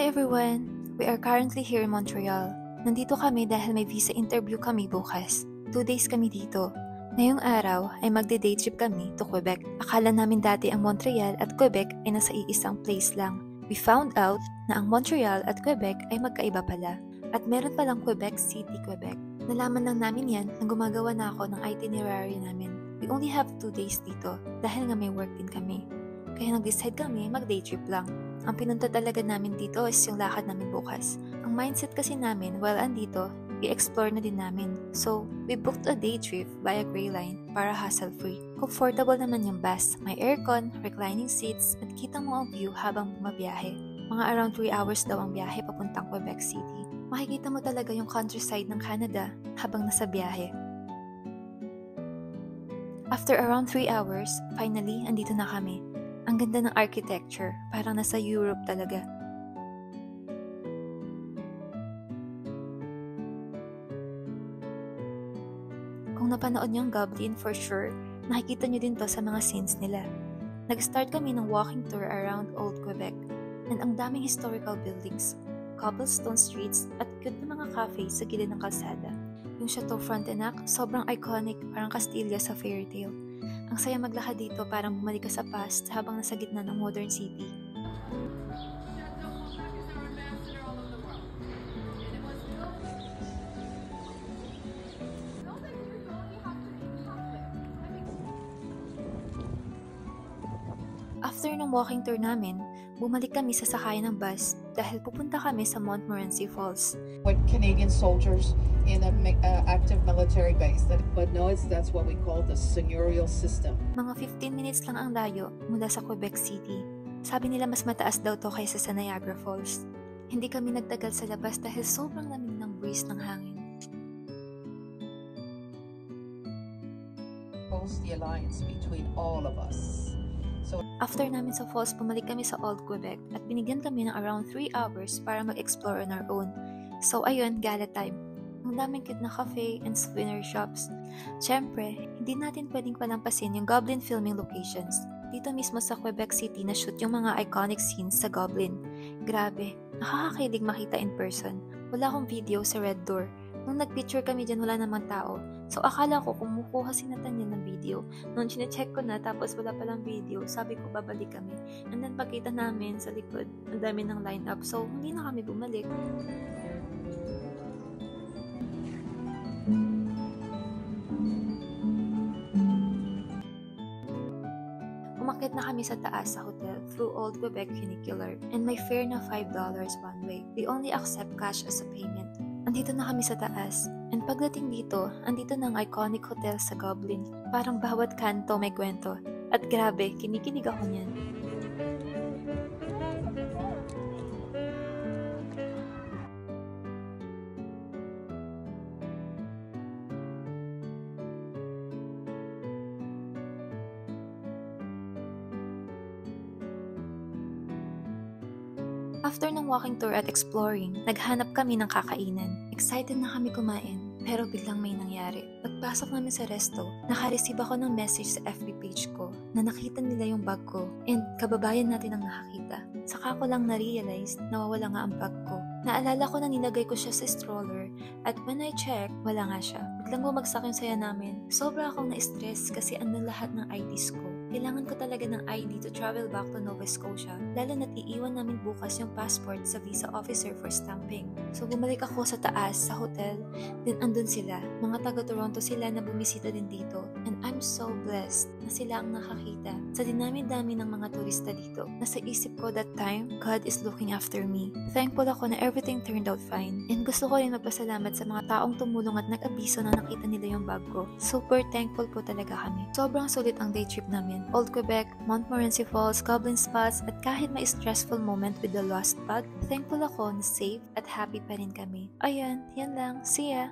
Hi everyone! We are currently here in Montreal. Nandito kami dahil may visa interview kami bukas. 2 days kami dito. Ngayong araw ay magde-day trip kami to Quebec. Akala namin dati ang Montreal at Quebec ay nasa iisang place lang. We found out na ang Montreal at Quebec ay magkaiba pala. At meron palang Quebec City, Quebec. Nalaman lang namin yan nang gumagawa na ako ng itinerary namin. We only have 2 days dito dahil nga may work din kami. Kaya nag-decide kami mag-day trip lang. Ang pinunta talaga namin dito is yung lakad namin bukas. Ang mindset kasi namin while andito, i-explore na din namin. So, we booked a day trip via Grey Line para hassle-free. Comfortable naman yung bus, may aircon, reclining seats, at kita mo ang view habang bumabiyahe. Mga around 3 hours daw ang biyahe papuntang Quebec City. Makikita mo talaga yung countryside ng Canada habang nasa biyahe. After around 3 hours, finally, andito na kami. Ang ganda ng architecture, parang nasa Europe talaga. Kung napanood niyo ang Goblin, for sure, nakikita niyo din to sa mga scenes nila. Nag-start kami ng walking tour around Old Quebec, and ang daming historical buildings, cobblestone streets, at cute na mga cafe sa gilid ng kalsada. Yung Chateau Frontenac, sobrang iconic, parang Castilla sa fairy tale. Ang saya maglakad dito, parang bumalik ka sa past habang nasa gitna ng modern city. After ng walking tour namin, bumalik kami sa sakayan ng bus dahil pupunta kami sa Montmorency Falls. With Canadian soldiers in a active military base, but no, that's what we call the seigneurial system. Mga 15 minutes lang ang layo mula sa Quebec City. Sabi nila mas mataas daw to kaysa sa Niagara Falls. Hindi kami nagtagal sa labas dahil sobrang lamig ng breeze ng hangin. The alliance between all of us. After namin sa falls, bumalik kami sa Old Quebec at binigyan kami ng around 3 hours para mag-explore on our own. So ayun, gala time. Ang daming cute na cafe and souvenir shops. Siyempre, hindi natin pwedeng palampasin yung Goblin filming locations. Dito mismo sa Quebec City na shoot yung mga iconic scenes sa Goblin. Grabe, nakakakilig makita in person. Wala akong video sa Red Door. Nung nag-picture kami dyan, wala namang tao. So, akala ko kumukuha si Nathaniel ng video. Nung chinecheck ko na, tapos wala palang video, sabi ko babalik kami. And then, pagkita namin sa likod, ang dami ng line-up. So, hindi na kami bumalik. Umakyat na kami sa taas sa hotel through Old Quebec Funicular. And may fare na $5 one way. We only accept cash as a payment. Andito na kami sa taas, and pagdating dito, andito na ang iconic hotel sa Goblin. Parang bawat kanto may kwento. At grabe, kinikilig ako niyan. After ng walking tour at exploring, naghanap kami ng kakainan. Excited na kami kumain, pero biglang may nangyari. Pagpasok namin sa resto, naka-receive ako ng message sa FB page ko na nakita nila yung bag ko and kababayan natin ang nakakita. Saka ko lang na-realize na wala nga ang bag ko. Naalala ko na nilagay ko siya sa stroller at when I check, wala nga siya. Biglang bumagsak yung saya namin. Sobra akong na-stress kasi andun lahat ng IDs ko. Kailangan ko talaga ng ID to travel back to Nova Scotia, lalo na't iiwan namin bukas yung passport sa visa officer for stamping. So bumalik ako sa taas, sa hotel, then andun sila. Mga taga-Toronto sila na bumisita din dito. And I'm so blessed na sila ang nakakita. Sa dinami-dami ng mga turista dito, nasa isip ko that time, God is looking after me. Thankful ako na everything turned out fine. And gusto ko rin magpasalamat sa mga taong tumulong at nag-abiso na nakita nila yung bag ko. Super thankful po talaga kami. Sobrang sulit ang day trip namin. Old Quebec, Montmorency Falls, Goblin Spots, at kahit may stressful moment with the lost bag, thankful ako na safe at happy pa rin kami. Ayan, yan lang. See ya!